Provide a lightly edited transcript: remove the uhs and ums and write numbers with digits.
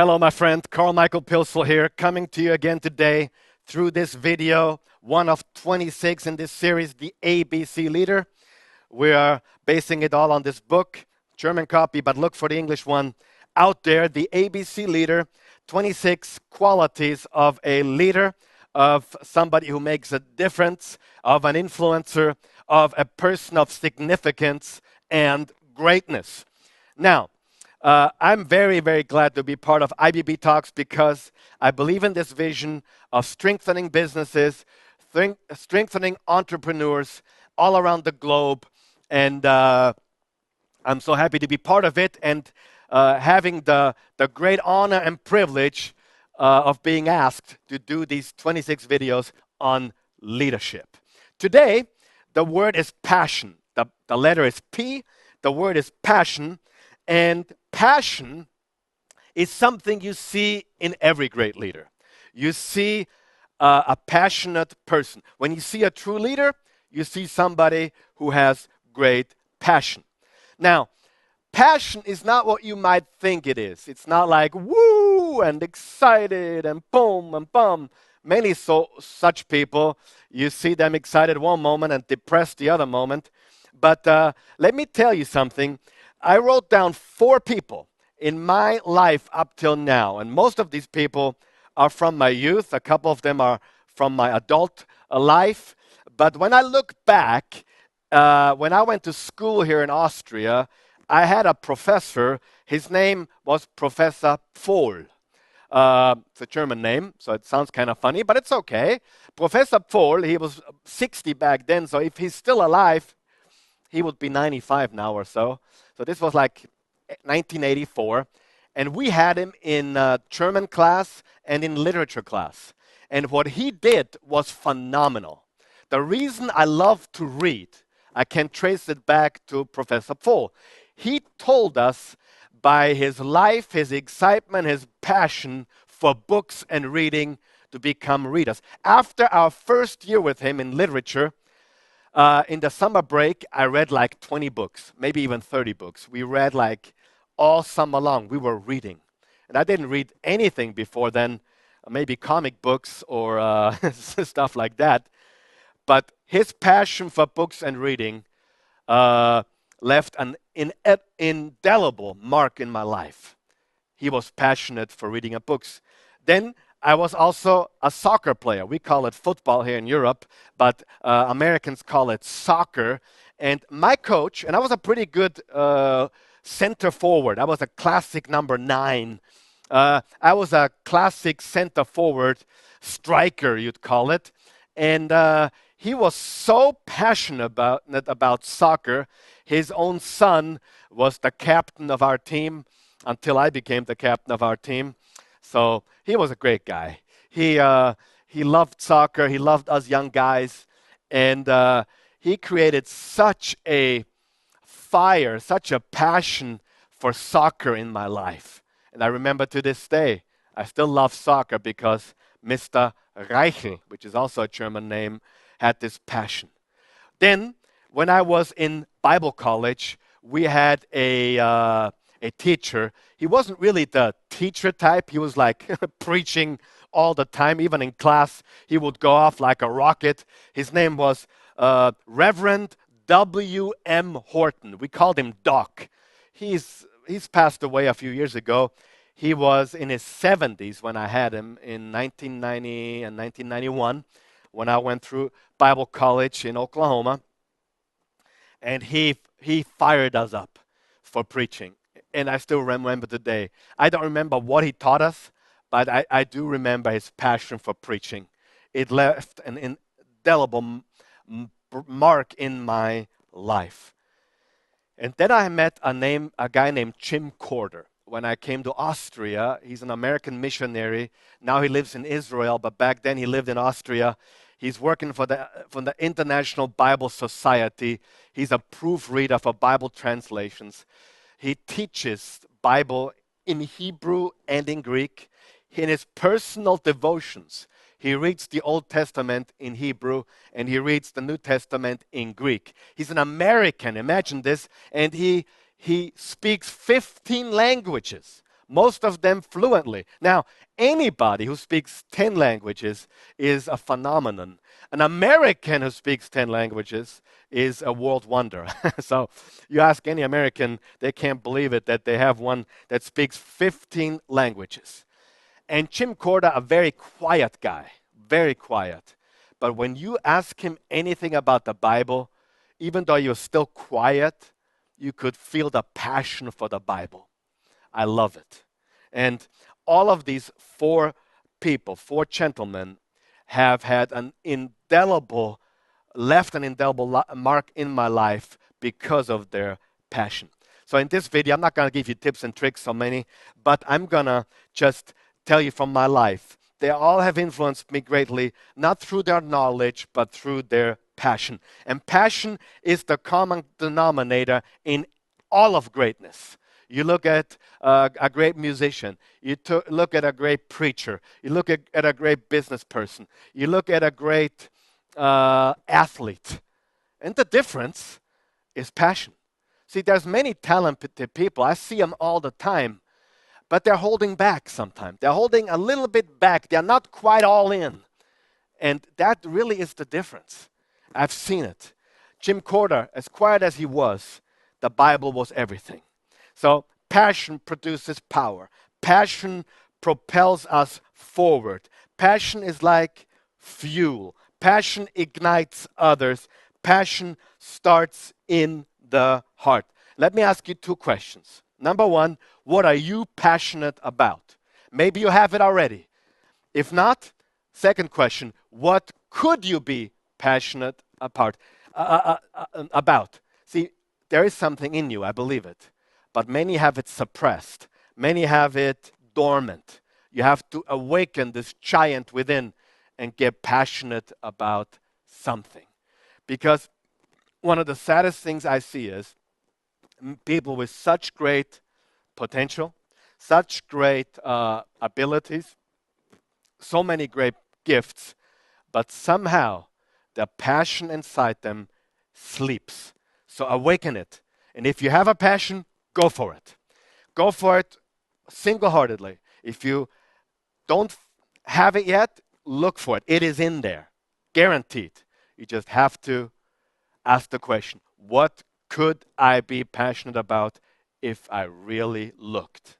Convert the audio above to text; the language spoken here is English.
Hello, my friend. Carl Michael Pilsel here, coming to you again today through this video, one of 26 in this series, The ABC Leader. We are basing it all on this book, German copy, but look for the English one out there, The ABC Leader, 26 qualities of a leader, of somebody who makes a difference, of an influencer, of a person of significance and greatness. Now, I'm very, very glad to be part of IBB Talks because I believe in this vision of strengthening businesses, strengthening entrepreneurs all around the globe. And I'm so happy to be part of it and having the great honor and privilege of being asked to do these 26 videos on leadership. Today, the word is passion. The letter is P, the word is passion. And passion is something you see in every great leader. You see a passionate person. When you see a true leader, you see somebody who has great passion. Now, passion is not what you might think it is. It's not like woo and excited and boom and bum. Many such people, you see them excited one moment and depressed the other moment. But let me tell you something. I wrote down 4 people in my life up till now, and most of these people are from my youth. A couple of them are from my adult life. But when I look back, when I went to school here in Austria, I had a professor. His name was Professor Pfohl. It's a German name, so it sounds kind of funny, but it's okay. Professor Pfohl, he was 60 back then, so if he's still alive, he would be 95 now or so. So this was like 1984. And we had him in German class and in literature class. And what he did was phenomenal. The reason I love to read, I can trace it back to Professor Pfohl. He told us by his life, his excitement, his passion for books and reading to become readers. After our first year with him in literature, in the summer break, I read like 20 books, maybe even 30 books. We read like all summer long. We were reading. And I didn't read anything before then, maybe comic books or stuff like that. But his passion for books and reading left an indelible mark in my life. He was passionate for reading books. Then I was also a soccer player. We call it football here in Europe, but Americans call it soccer. And my coach, and I was a pretty good center forward. I was a classic number 9. I was a classic center forward striker, you'd call it. And he was so passionate about soccer. His own son was the captain of our team until I became the captain of our team. So he was a great guy. He loved soccer. He loved us young guys. And he created such a fire, such a passion for soccer in my life. And I remember to this day, I still love soccer because Mr. Reichel, which is also a German name, had this passion. Then, when I was in Bible college, we had a teacher. He wasn't really the teacher type. He was like preaching all the time. Even in class, he would go off like a rocket. His name was Reverend W.M. Horton. We called him Doc. He's passed away a few years ago. He was in his 70s when I had him in 1990 and 1991 when I went through Bible college in Oklahoma. And he fired us up for preaching. And I still remember today. I don't remember what he taught us, but I do remember his passion for preaching. It left an indelible mark in my life. And then I met a guy named Jim Corder. When I came to Austria, he's an American missionary. Now he lives in Israel, but back then he lived in Austria. He's working for the International Bible Society. He's a proofreader for Bible translations. He teaches Bible in Hebrew and in Greek. In his personal devotions, he reads the Old Testament in Hebrew and he reads the New Testament in Greek. He's an American, imagine this, and he speaks 15 languages. most of them fluently. Now, anybody who speaks 10 languages is a phenomenon. An American who speaks 10 languages is a world wonder. So you ask any American, they can't believe it that they have one that speaks 15 languages. And Jim Corda, a very quiet guy, very quiet. But when you ask him anything about the Bible, even though you're still quiet, you could feel the passion for the Bible. I love it. And all of these four people, four gentlemen, have had left an indelible mark in my life because of their passion. So in this video, I'm not going to give you tips and tricks, so many, but I'm going to just tell you from my life. They all have influenced me greatly, not through their knowledge, but through their passion. And passion is the common denominator in all of greatness. You look at a great musician, you look at a great preacher, you look at a great business person, you look at a great athlete, and the difference is passion. See, there's many talented people, I see them all the time, but they're holding back sometimes. They're holding a little bit back, they're not quite all in. And that really is the difference. I've seen it. Jim Corda, as quiet as he was, the Bible was everything. So passion produces power. Passion propels us forward. Passion is like fuel. Passion ignites others. Passion starts in the heart. Let me ask you two questions. Number one, what are you passionate about? Maybe you have it already. If not, second question, what could you be passionate about? See, there is something in you, I believe it. But many have it suppressed. Many have it dormant. You have to awaken this giant within and get passionate about something. Because one of the saddest things I see is people with such great potential, such great abilities, so many great gifts, but somehow the passion inside them sleeps. So awaken it. And if you have a passion, go for it. Go for it single-heartedly. If you don't have it yet, look for it. It is in there, guaranteed. You just have to ask the question, what could I be passionate about if I really looked?